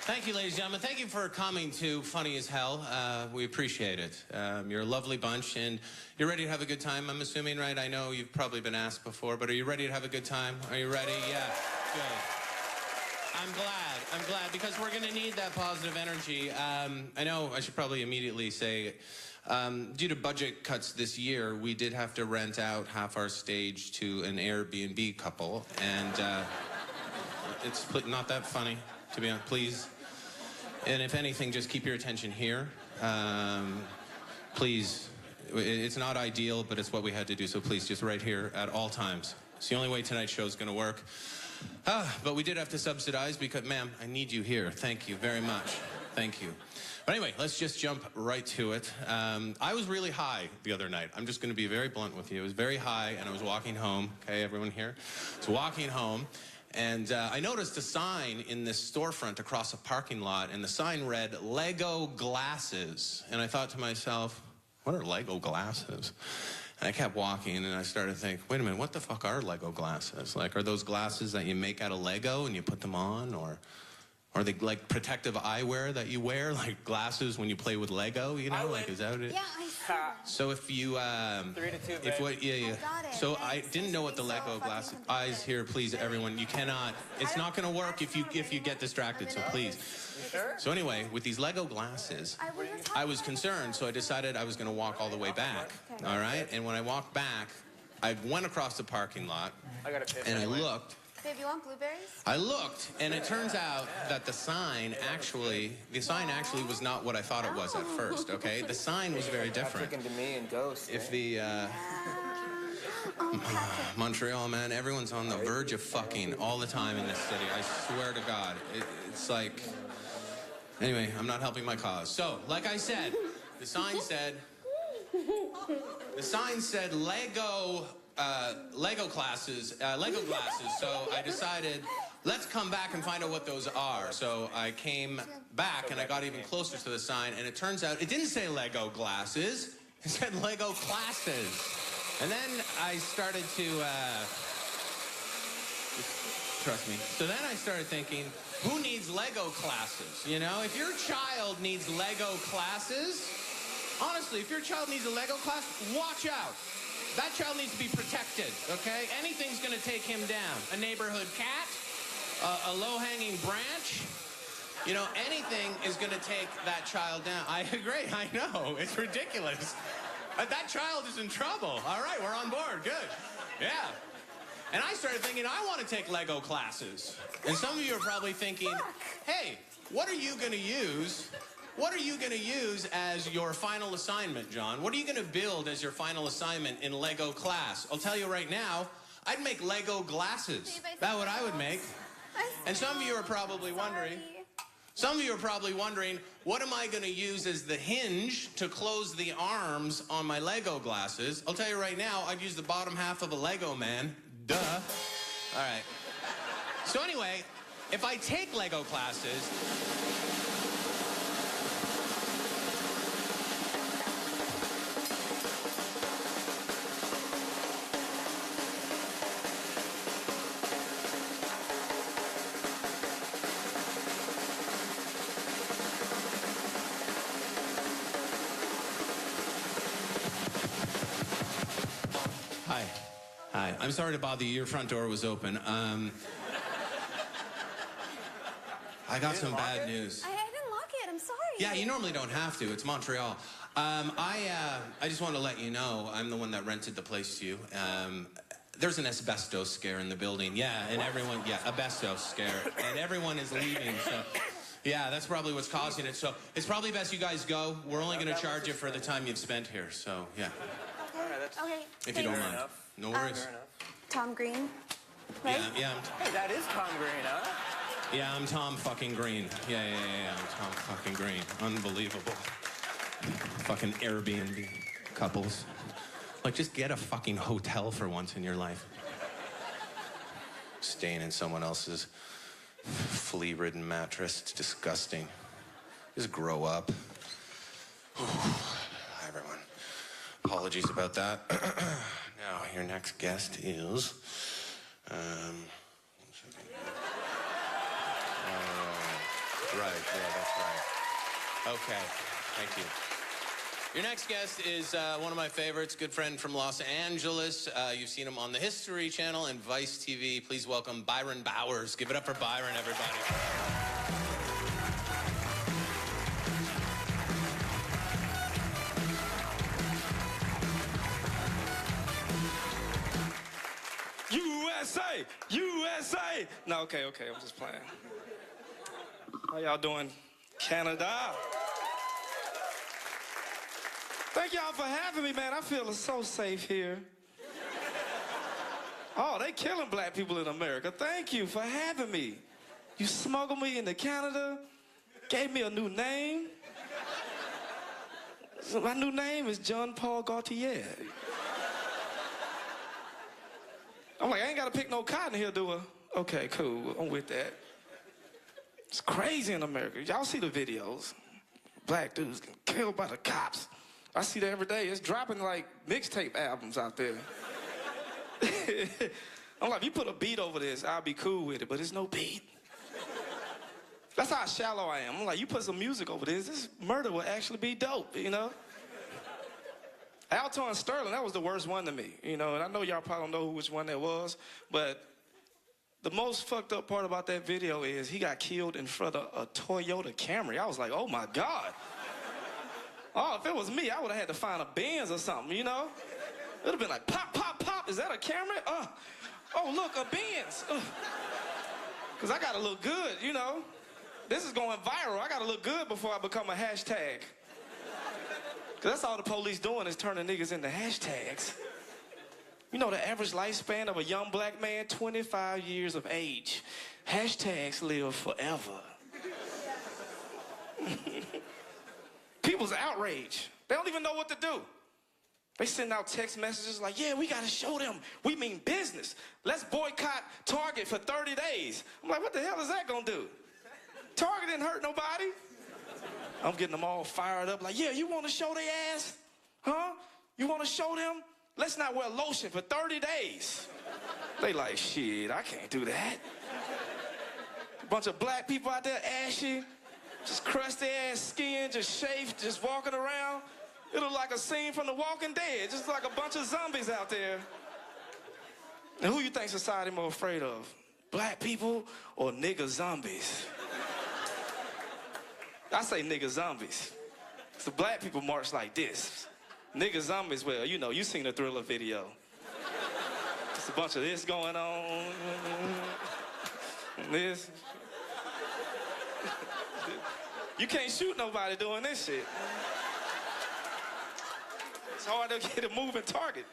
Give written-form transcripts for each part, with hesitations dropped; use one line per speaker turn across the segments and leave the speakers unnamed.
Thank you, ladies and gentlemen. Thank you for coming to Funny as Hell. We appreciate it. You're a lovely bunch, and you're ready to have a good time, I'm assuming, right? I know you've probably been asked before, but are you ready to have a good time? Are you ready? Yeah, good. I'm glad, because we're going to need that positive energy. I know I should probably immediately say, due to budget cuts this year, we did have to rent out half our stage to an Airbnb couple, and it's not that funny, to be honest, please. And if anything, just keep your attention here. Please, it's not ideal, but it's what we had to do, so please, just right here at all times. It's the only way tonight's show is going to work. But we did have to subsidize because, ma'am, I need you here. Thank you very much. Thank you. But anyway, let's just jump right to it. I was really high the other night. I'm just going to be very blunt with you. I was very high, and I was walking home. Okay, everyone here? So walking home, and I noticed a sign in this storefront across a parking lot, and the sign read, Lego glasses. And I thought to myself, what are Lego glasses? And I kept walking, and I started to think, wait a minute, what the fuck are Lego glasses? Like, are those glasses that you make out of Lego and you put them on? Or are they like protective eyewear that you wear? Like glasses when you play with Lego, you know? Like, is that what it is?
Yeah, I see.
So if you,
3 to 2, babe.
I got it.
So I didn't know what the Lego glasses, eyes here, please, everyone, you cannot, it's not gonna work if you get distracted, so please.
You sure?
So anyway, with these Lego glasses, I was concerned, so I decided I was going to walk all the way back, all right? And when I walked back, I went across the parking lot,
I gotta piss
and I
anyway.
looked.
Babe, you want blueberries?
I looked, and it turns out that the sign actually was not what I thought it was at first, okay? The sign was very different.
Talking to me and Ghost.
If the, Montreal, man, everyone's on the verge of fucking all the time in this city. I swear to God. It's like... Anyway, I'm not helping my cause. So, like I said, the sign said Lego glasses. So I decided, let's come back and find out what those are. So I came back and I got even closer to the sign, and it turns out it didn't say Lego glasses. It said Lego classes. And then I started to, trust me. So then I started thinking, who needs Lego classes? You know, if your child needs Lego classes, honestly, if your child needs a Lego class, watch out. That child needs to be protected, okay? Anything's gonna take him down. A neighborhood cat, a low-hanging branch, you know, anything is gonna take that child down. I agree, I know, it's ridiculous. That child is in trouble. All right, we're on board, good, yeah. And I started thinking, I want to take Lego classes. And some of you are probably thinking, hey, what are you going to use? What are you going to use as your final assignment, John? What are you going to build as your final assignment in Lego class? I'll tell you right now, I'd make Lego glasses. That's what I would make. And some of you are probably wondering, what am I going to use as the hinge to close the arms on my Lego glasses? I'll tell you right now, I'd use the bottom half of a Lego man. Duh. All right. So anyway, if I take Lego classes... Hi. I'm sorry to bother you. Your front door was open. I got some bad news.
I didn't lock it. I'm sorry.
Yeah, you normally don't have to. It's Montreal. I just want to let you know, I'm the one that rented the place to you. There's an asbestos scare in the building. Yeah, and everyone, asbestos scare. And everyone is leaving, so... Yeah, that's probably what's causing it. So it's probably best you guys go. We're only going to charge you for the time you've spent here, so yeah.
Okay.
If you don't mind. No worries.
Tom Green, right?
Yeah.
Hey, that is Tom Green, huh?
Yeah, I'm Tom fucking Green. Yeah, I'm Tom fucking Green. Unbelievable. Fucking Airbnb couples. Like, just get a fucking hotel for once in your life. Staying in someone else's flea-ridden mattress. It's disgusting. Just grow up. Hi, everyone. Apologies about that. Now, your next guest is... Right, yeah, that's right. Okay, thank you. Your next guest is one of my favorites, good friend from Los Angeles. You've seen him on the History Channel and Vice TV. Please welcome Byron Bowers. Give it up for Byron, everybody.
USA! USA! No, okay, I'm just playing. How y'all doing, Canada? Thank y'all for having me, man. I feel so safe here. Oh, they killing black people in America. Thank you for having me. You smuggled me into Canada, gave me a new name. So my new name is John Paul Gaultier. I'm like, I ain't gotta pick no cotton here, do I? Okay, cool, I'm with that. It's crazy in America. Y'all see the videos. Black dudes getting killed by the cops. I see that every day. It's dropping like mixtape albums out there. I'm like, if you put a beat over this, I'll be cool with it, but there's no beat. That's how shallow I am. I'm like, you put some music over this murder will actually be dope, you know? Alton Sterling, that was the worst one to me, you know, and I know y'all probably don't know which one that was, but the most fucked up part about that video is he got killed in front of a Toyota Camry. I was like, oh my God. Oh, if it was me, I would have had to find a Benz or something, you know? It would have been like, pop, pop, pop, is that a Camry? Oh, look, a Benz. Because I got to look good, you know? This is going viral. I got to look good before I become a hashtag. Because that's all the police doing is turning niggas into hashtags. You know the average lifespan of a young black man, 25 years of age. Hashtags live forever. People's outraged. They don't even know what to do. They send out text messages like, yeah, we got to show them. We mean business. Let's boycott Target for 30 days. I'm like, what the hell is that going to do? Target didn't hurt nobody. I'm getting them all fired up like, yeah, you want to show their ass? Huh? You want to show them? Let's not wear lotion for 30 days. They like, shit, I can't do that. A bunch of black people out there ashy, just crusty ass skin, just shaved, just walking around. It look like a scene from The Walking Dead, just like a bunch of zombies out there. And who you think society more afraid of? Black people or nigga zombies? I say nigga zombies. So black people march like this. Nigga zombies, well, you know, you seen the Thriller video. Just a bunch of this going on. This. You can't shoot nobody doing this shit. It's hard to get a moving target.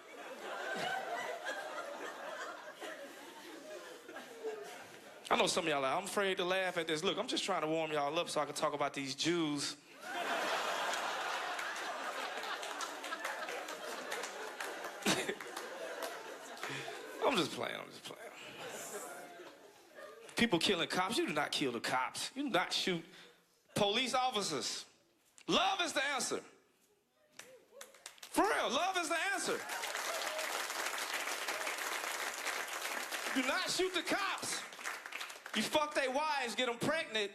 I know some of y'all are, I'm afraid to laugh at this. Look, I'm just trying to warm y'all up so I can talk about these Jews. I'm just playing. People killing cops, you do not kill the cops. You do not shoot police officers. Love is the answer. For real, love is the answer. Do not shoot the cops. You fuck their wives, get them pregnant,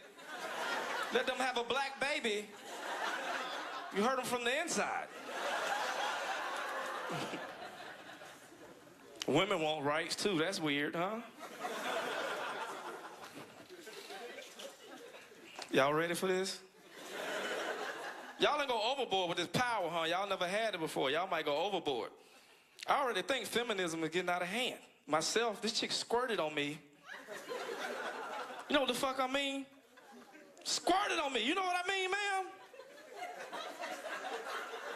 let them have a black baby. You hurt them from the inside. Women want rights too, that's weird, huh? Y'all ready for this? Y'all ain't go overboard with this power, huh? Y'all never had it before. Y'all might go overboard. I already think feminism is getting out of hand. Myself, this chick squirted on me. You know what the fuck I mean? Squirted on me. You know what I mean, ma'am?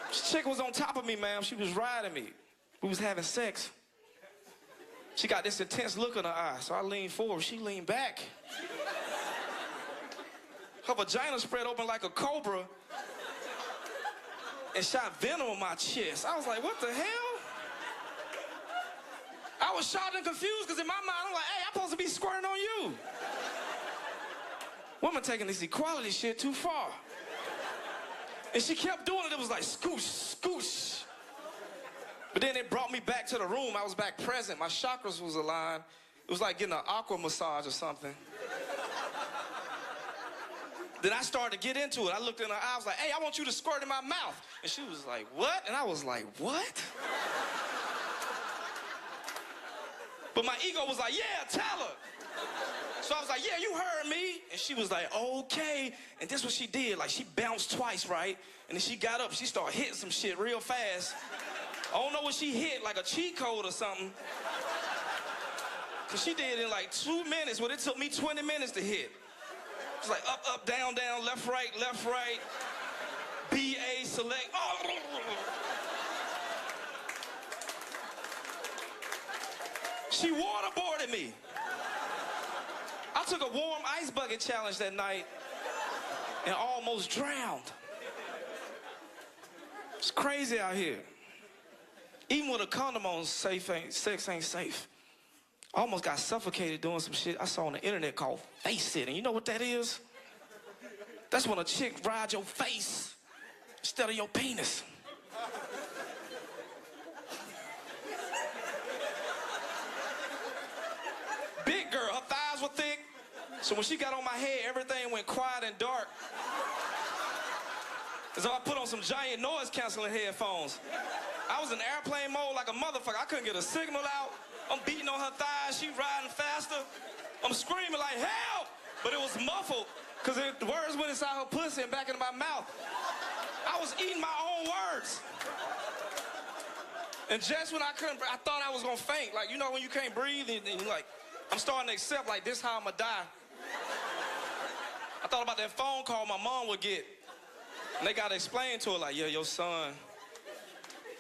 This chick was on top of me, ma'am. She was riding me. We was having sex. She got this intense look in her eye, so I leaned forward. She leaned back. Her vagina spread open like a cobra and shot venom on my chest. I was like, what the hell? I was shocked and confused because in my mind, I'm like, hey, I'm supposed to be squirting on you. Women taking this equality shit too far. And she kept doing it. It was like scoosh, scoosh. But then it brought me back to the room. I was back present. My chakras was aligned. It was like getting an aqua massage or something. Then I started to get into it. I looked in her eye, I was like, hey, I want you to squirt in my mouth. And she was like, what? And I was like, what? But my ego was like, yeah, tell her. So I was like, yeah, you heard me. And she was like, okay. And this is what she did. Like, she bounced twice, right? And then she got up, she started hitting some shit real fast. I don't know what she hit, like a cheat code or something. Cause she did it in like 2 minutes, but it took me 20 minutes to hit. It's like up, up, down, down, left, right, BA, select. Oh. She waterboarded me. I took a warm ice bucket challenge that night and almost drowned. It's crazy out here. Even with a condom on, sex ain't safe. I almost got suffocated doing some shit I saw on the internet called face sitting. You know what that is? That's when a chick rides your face instead of your penis. Big girl, her thighs were thick. So when she got on my head, everything went quiet and dark. As if I put on some giant noise-canceling headphones. I was in airplane mode like a motherfucker. I couldn't get a signal out. I'm beating on her thighs. She riding faster. I'm screaming like, help! But it was muffled because the words went inside her pussy and back into my mouth. I was eating my own words. And just when I thought I was going to faint. Like, you know when you can't breathe and you're like, I'm starting to accept, like, this how I'm going to die. I thought about that phone call my mom would get. And they got to explain to her, like, yeah, your son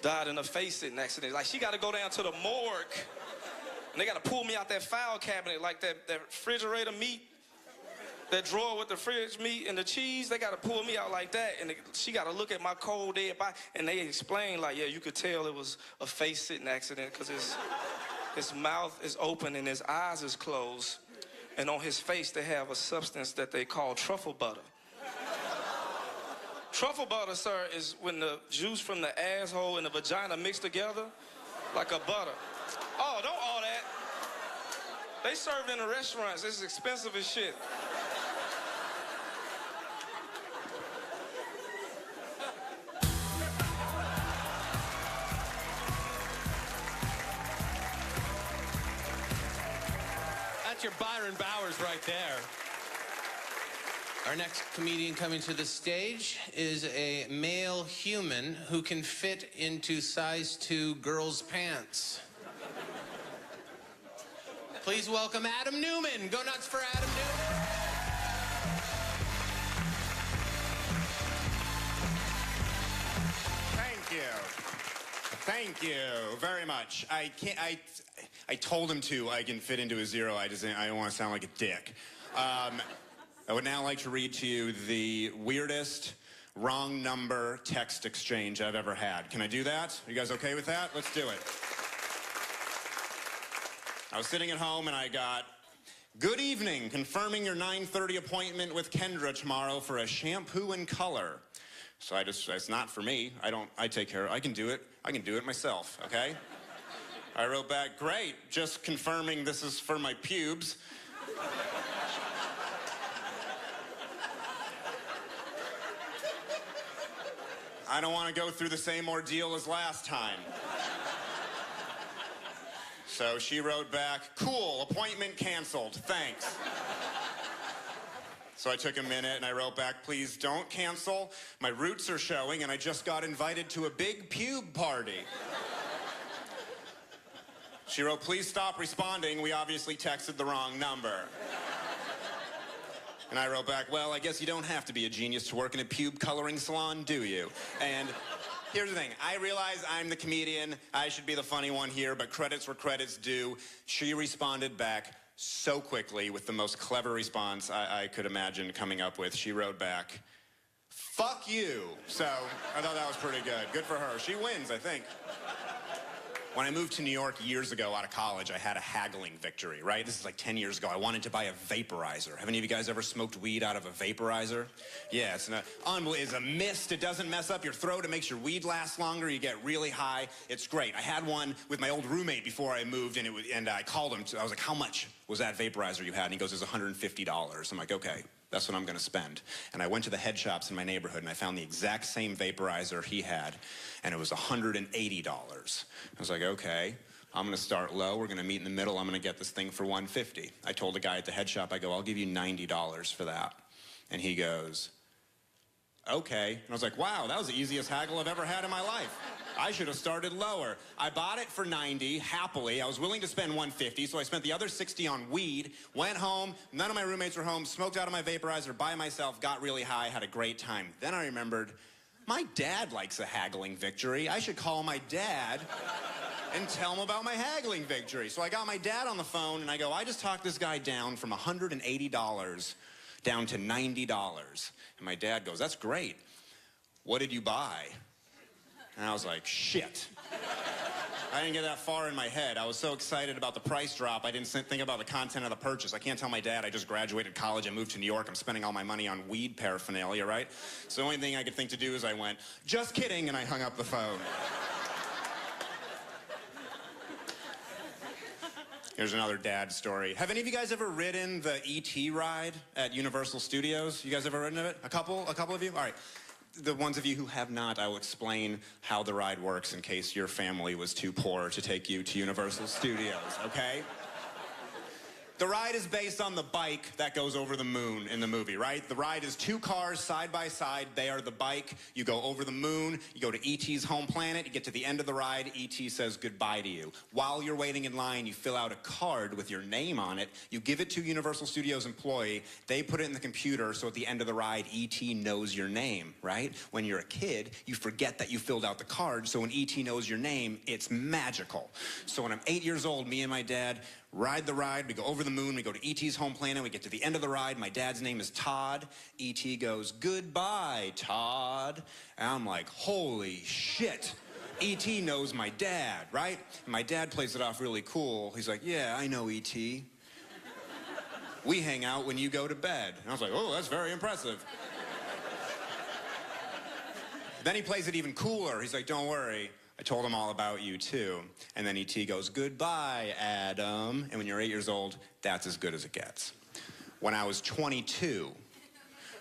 died in a face-sitting accident. Like, she got to go down to the morgue. And they got to pull me out that file cabinet, like that refrigerator meat, that drawer with the fridge meat and the cheese. They got to pull me out like that. And she got to look at my cold, dead body. And they explained, like, yeah, you could tell it was a face-sitting accident because his mouth is open and his eyes is closed. And on his face, they have a substance that they call truffle butter. Truffle butter, sir, is when the juice from the asshole and the vagina mix together like a butter. Oh, don't all that. They serve it in the restaurants. It's expensive as shit.
That's your Byron Bowers right there. Our next comedian coming to the stage is a male human who can fit into size 2 girls' pants. Please welcome Adam Newman. Go nuts for Adam Newman.
Thank you. Thank you very much. I told him I can fit into a 0. I don't want to sound like a dick. I would now like to read to you the weirdest wrong number text exchange I've ever had. Can I do that? Are you guys okay with that? Let's do it. I was sitting at home and I got, good evening, confirming your 9:30 appointment with Kendra tomorrow for a shampoo and color. So it's not for me. I take care of it. I can do it myself, okay? I wrote back, great, just confirming this is for my pubes. I don't want to go through the same ordeal as last time. So she wrote back, cool, appointment canceled, thanks. So I took a minute and I wrote back, please don't cancel. My roots are showing and I just got invited to a big pube party. She wrote, please stop responding. We obviously texted the wrong number. And I wrote back, well, I guess you don't have to be a genius to work in a pube coloring salon, do you? And here's the thing. I realize I'm the comedian. I should be the funny one here, but credits where credits due. She responded back so quickly with the most clever response I could imagine coming up with. She wrote back, fuck you. So I thought that was pretty good. Good for her. She wins, I think. When I moved to New York years ago out of college, I had a haggling victory, right? This is like 10 years ago. I wanted to buy a vaporizer. Have any of you guys ever smoked weed out of a vaporizer? Yeah, it's a mist. It doesn't mess up your throat. It makes your weed last longer. You get really high. It's great. I had one with my old roommate before I moved, and I called him. I was like, how much? was that vaporizer you had? And he goes, it's $150. I'm like, okay, that's what I'm gonna spend. And I went to the head shops in my neighborhood and I found the exact same vaporizer he had, and it was $180. I was like, okay, I'm gonna start low, we're gonna meet in the middle, I'm gonna get this thing for $150. I told the guy at the head shop, I go, I'll give you $90 for that. And he goes, okay. And I was like, wow, that was the easiest haggle I've ever had in my life. I should have started lower. I bought it for $90, happily. I was willing to spend $150, so I spent the other $60 on weed, went home, none of my roommates were home, smoked out of my vaporizer by myself, got really high, had a great time. Then I remembered, my dad likes a haggling victory. I should call my dad and tell him about my haggling victory. So I got my dad on the phone, and I go, I just talked this guy down from $180 down to $90. And my dad goes, that's great. What did you buy? And I was like, shit. I didn't get that far in my head. I was so excited about the price drop, I didn't think about the content of the purchase. I can't tell my dad I just graduated college and moved to New York. I'm spending all my money on weed paraphernalia, right? So the only thing I could think to do is I went, just kidding, and I hung up the phone. Here's another dad story. Have any of you guys ever ridden the E.T. ride at Universal Studios? You guys ever ridden it? A couple of you? All right. The ones of you who have not, I will explain how the ride works in case your family was too poor to take you to Universal Studios, okay? The ride is based on the bike that goes over the moon in the movie, right? The ride is two cars side by side. They are the bike. You go over the moon. You go to E.T.'s home planet. You get to the end of the ride. E.T. says goodbye to you. While you're waiting in line, you fill out a card with your name on it. You give it to Universal Studios employee. They put it in the computer, so at the end of the ride, E.T. knows your name, right? When you're a kid, you forget that you filled out the card, so when E.T. knows your name, it's magical. So when I'm 8 years old, me and my dad ride the ride, we go over the moon, we go to E.T.'s home planet, we get to the end of the ride, my dad's name is Todd. E.T. goes, goodbye, Todd. And I'm like, holy shit. E.T. knows my dad, right? And my dad plays it off really cool. He's like, yeah, I know E.T. We hang out when you go to bed. And I was like, oh, that's very impressive. Then he plays it even cooler. He's like, don't worry. I told him all about you, too. And then E.T. goes, goodbye, Adam. And when you're 8 years old, that's as good as it gets. When I was 22,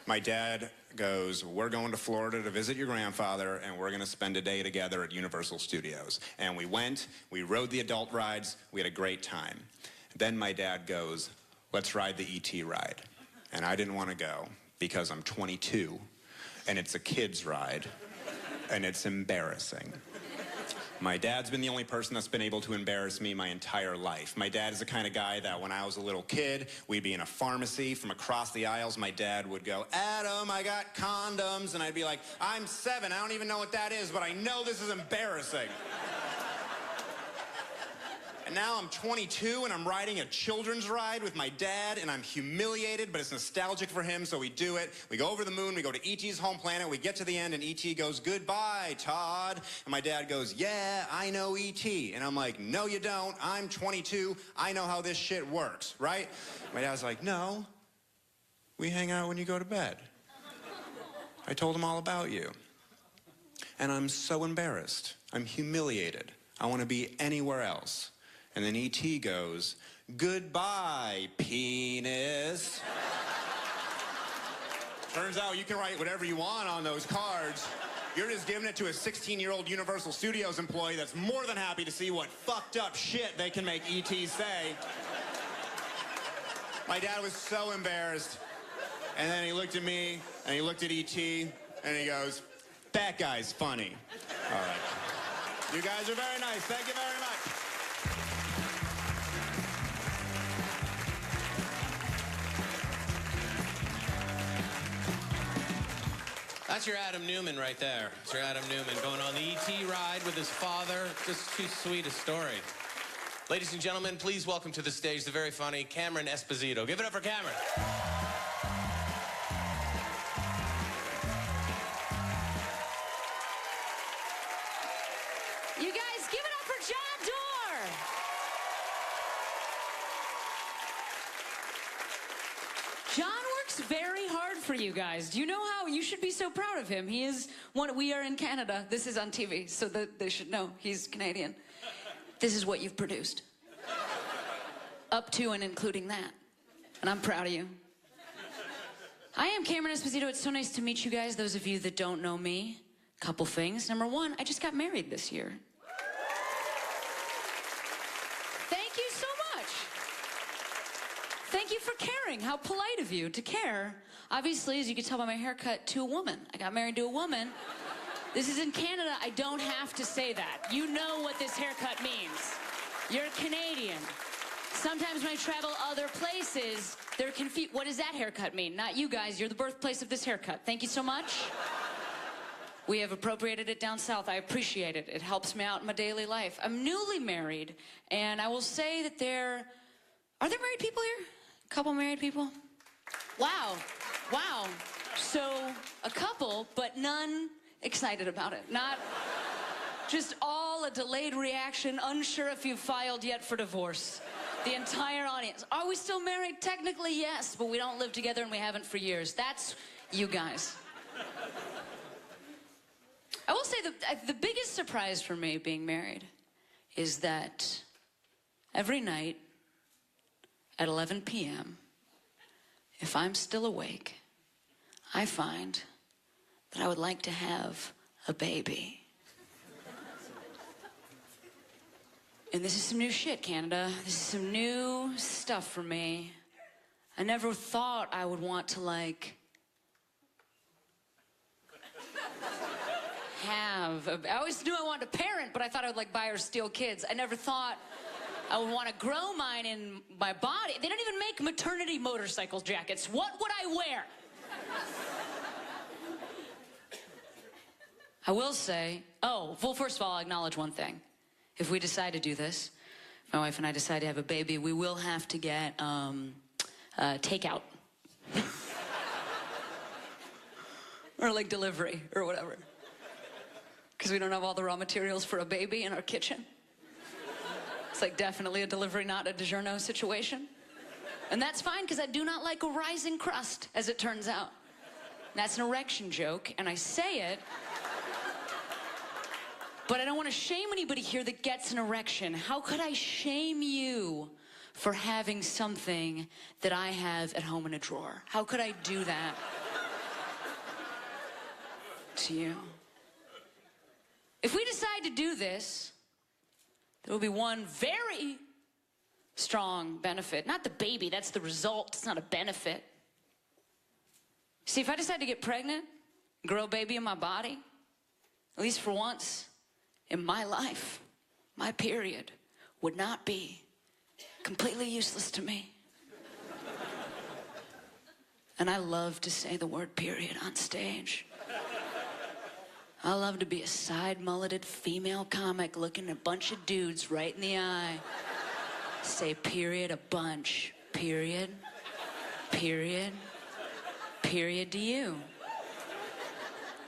my dad goes, we're going to Florida to visit your grandfather, and we're going to spend a day together at Universal Studios. And we went, we rode the adult rides, we had a great time. Then my dad goes, let's ride the E.T. ride. And I didn't want to go because I'm 22, and it's a kid's ride, and it's embarrassing. My dad's been the only person that's been able to embarrass me my entire life. My dad is the kind of guy that when I was a little kid, we'd be in a pharmacy. From across the aisles, my dad would go, Adam, I got condoms. And I'd be like, I'm 7, I don't even know what that is, but I know this is embarrassing. And now I'm 22 and I'm riding a children's ride with my dad and I'm humiliated, but it's nostalgic for him, so we do it. We go over the moon, we go to E.T.'s home planet, we get to the end and E.T. goes, goodbye, Todd. And my dad goes, yeah, I know E.T. And I'm like, no, you don't. I'm 22. I know how this shit works, right? My dad's like, no, we hang out when you go to bed. I told him all about you. And I'm so embarrassed. I'm humiliated. I want to be anywhere else. And then E.T. goes, goodbye, penis. Turns out you can write whatever you want on those cards. You're just giving it to a 16-year-old Universal Studios employee that's more than happy to see what fucked up shit they can make E.T. say. My dad was so embarrassed. And then he looked at me, and he looked at E.T., and he goes, that guy's funny. All right. You guys are very nice. Thank you very much.
That's your Adam Newman right there. That's your Adam Newman going on the E.T. ride with his father. Just too sweet a story. Ladies and gentlemen, please welcome to the stage the very funny Cameron Esposito. Give it up for Cameron.
You guys, give it up for John Doerr. John works very hard for you guys. Do you know how? You should be so proud of him. He is one. We are in Canada. This is on TV, so that they should know he's Canadian. This is what you've produced. up to and including that. And I'm proud of you. I am Cameron Esposito. It's so nice to meet you guys, those of you that don't know me. Couple things. Number one, I just got married this year. Thank you so much. Thank you for caring. How polite of you to care. Obviously, as you can tell by my haircut, to a woman. I got married to a woman. This is in Canada. I don't have to say that. You know what this haircut means. You're Canadian. Sometimes when I travel other places, they're confused. What does that haircut mean? Not you guys. You're the birthplace of this haircut. Thank you so much. We have appropriated it down south. I appreciate it. It helps me out in my daily life. I'm newly married, and I will say that are there married people here? A couple married people? Wow. Wow. So, a couple, but none excited about it. Not just all a delayed reaction, unsure if you've filed yet for divorce. The entire audience. Are we still married? Technically, yes, but we don't live together and we haven't for years. That's you guys. I will say the biggest surprise for me being married is that every night at 11 p.m., if I'm still awake, I find that I would like to have a baby. And this is some new shit, Canada. This is some new stuff for me. I never thought I would want to, like, I always knew I wanted a parent, but I thought I would, like, buy or steal kids. I never thought I would want to grow mine in my body. They don't even make maternity motorcycle jackets. What would I wear? I will say, well, first of all, I'll acknowledge one thing. If we decide to do this, my wife and I decide to have a baby, we will have to get takeout. Or like delivery or whatever. Because we don't have all the raw materials for a baby in our kitchen. It's like definitely a delivery, not a DiGiorno situation. And that's fine, because I do not like a rising crust, as it turns out. And that's an erection joke, and I say it, but I don't want to shame anybody here that gets an erection. How could I shame you for having something that I have at home in a drawer? How could I do that to you? If we decide to do this, there will be one very strong benefit. Not the baby, that's the result. It's not a benefit. See, if I decide to get pregnant, grow a baby in my body, at least for once in my life, my period would not be completely useless to me. And I love to say the word period on stage. I love to be a side-mulleted female comic looking a bunch of dudes right in the eye. Say period a bunch. Period. Period. Period to you.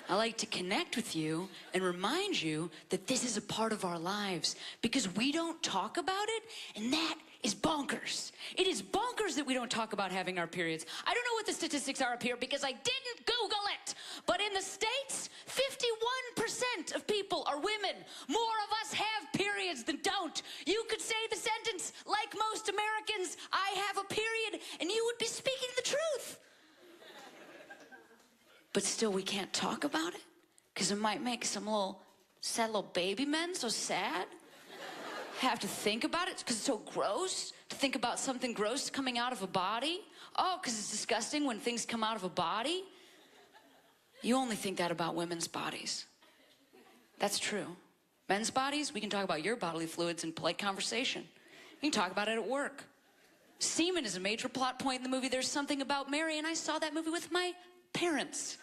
I like to connect with you and remind you that this is a part of our lives because we don't talk about it, and that is bonkers. It is bonkers that we don't talk about having our periods. I don't know what the statistics are up here because I didn't Google it, but in the States, 51% of people are women. More of us have periods than don't. You could say the sentence, like most Americans, I have a period, and you would be speaking the truth. But still, we can't talk about it because it might make some sad little baby men so sad. Have to think about it because it's so gross to think about something gross coming out of a body. Oh, because it's disgusting when things come out of a body. You only think that about women's bodies. That's true. Men's bodies, we can talk about your bodily fluids in polite conversation. We can talk about it at work. Semen is a major plot point in the movie There's Something About Mary, and I saw that movie with my parents.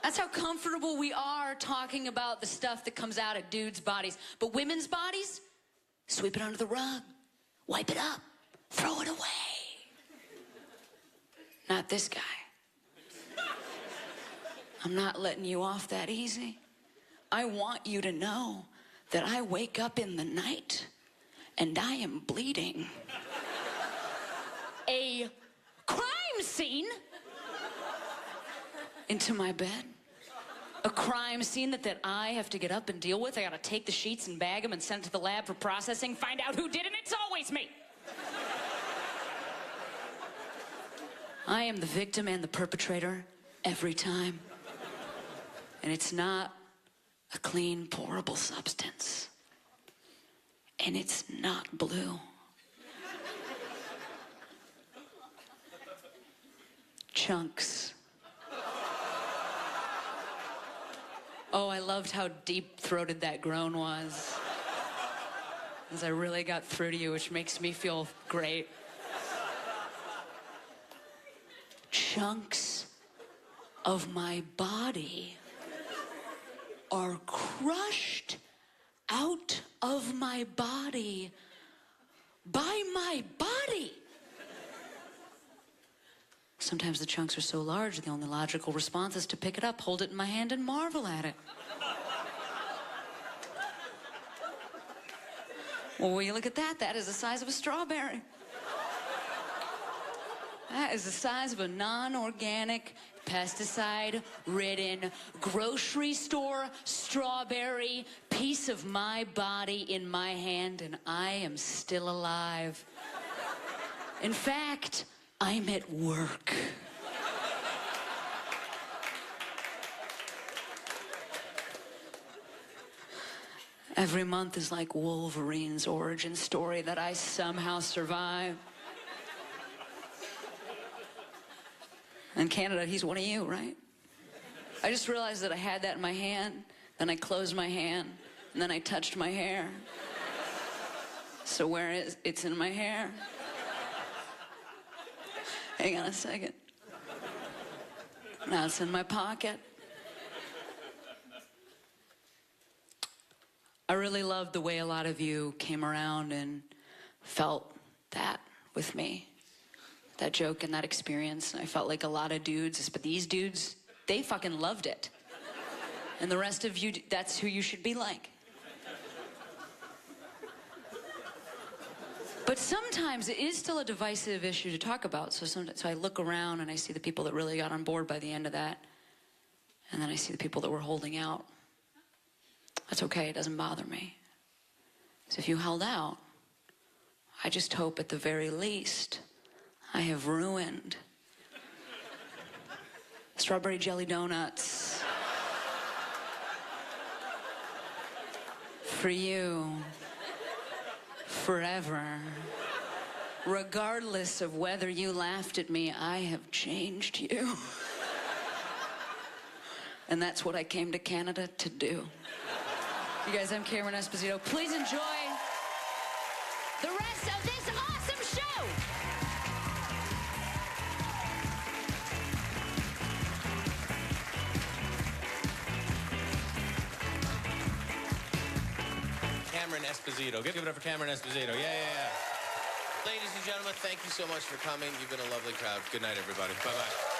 That's how comfortable we are talking about the stuff that comes out of dudes' bodies. But women's bodies, sweep it under the rug, wipe it up, throw it away. Not this guy. I'm not letting you off that easy. I want you to know that I wake up in the night and I am bleeding. A crime scene into my bed. A crime scene that I have to get up and deal with. I gotta take the sheets and bag them and send it to the lab for processing, find out who did it. It's always replace me. I am the victim and the perpetrator every time. And it's not a clean, pourable substance. And it's not blue. Chunks. Oh, I loved how deep-throated that groan was. As I really got through to you, which makes me feel great. Chunks of my body are crushed out of my body by my body. Sometimes the chunks are so large, the only logical response is to pick it up, hold it in my hand, and marvel at it. Well, will you look at that? That is the size of a strawberry. That is the size of a non-organic, pesticide-ridden, grocery store strawberry piece of my body in my hand, and I am still alive. In fact, I'm at work. Every month is like Wolverine's origin story that I somehow survive. In Canada, he's one of you, right? I just realized that I had that in my hand, then I closed my hand, and then I touched my hair. So where is it's in my hair? Hang on a second. Now it's in my pocket. I really loved the way a lot of you came around and felt that with me. That joke and that experience. I felt like a lot of dudes, but these dudes, they fucking loved it. And the rest of you, that's who you should be like. But sometimes it is still a divisive issue to talk about. So I look around and I see the people that really got on board by the end of that. And then I see the people that were holding out. That's okay, it doesn't bother me. So if you held out, I just hope at the very least I have ruined strawberry jelly donuts for you forever. Regardless of whether you laughed at me, I have changed you. And that's what I came to Canada to do. You guys, I'm Cameron Esposito. Please enjoy the rest of this awesome show.
Cameron Esposito. Give it up for Cameron Esposito. Yeah. Ladies and gentlemen, thank you so much for coming. You've been a lovely crowd. Good night, everybody. Bye-bye.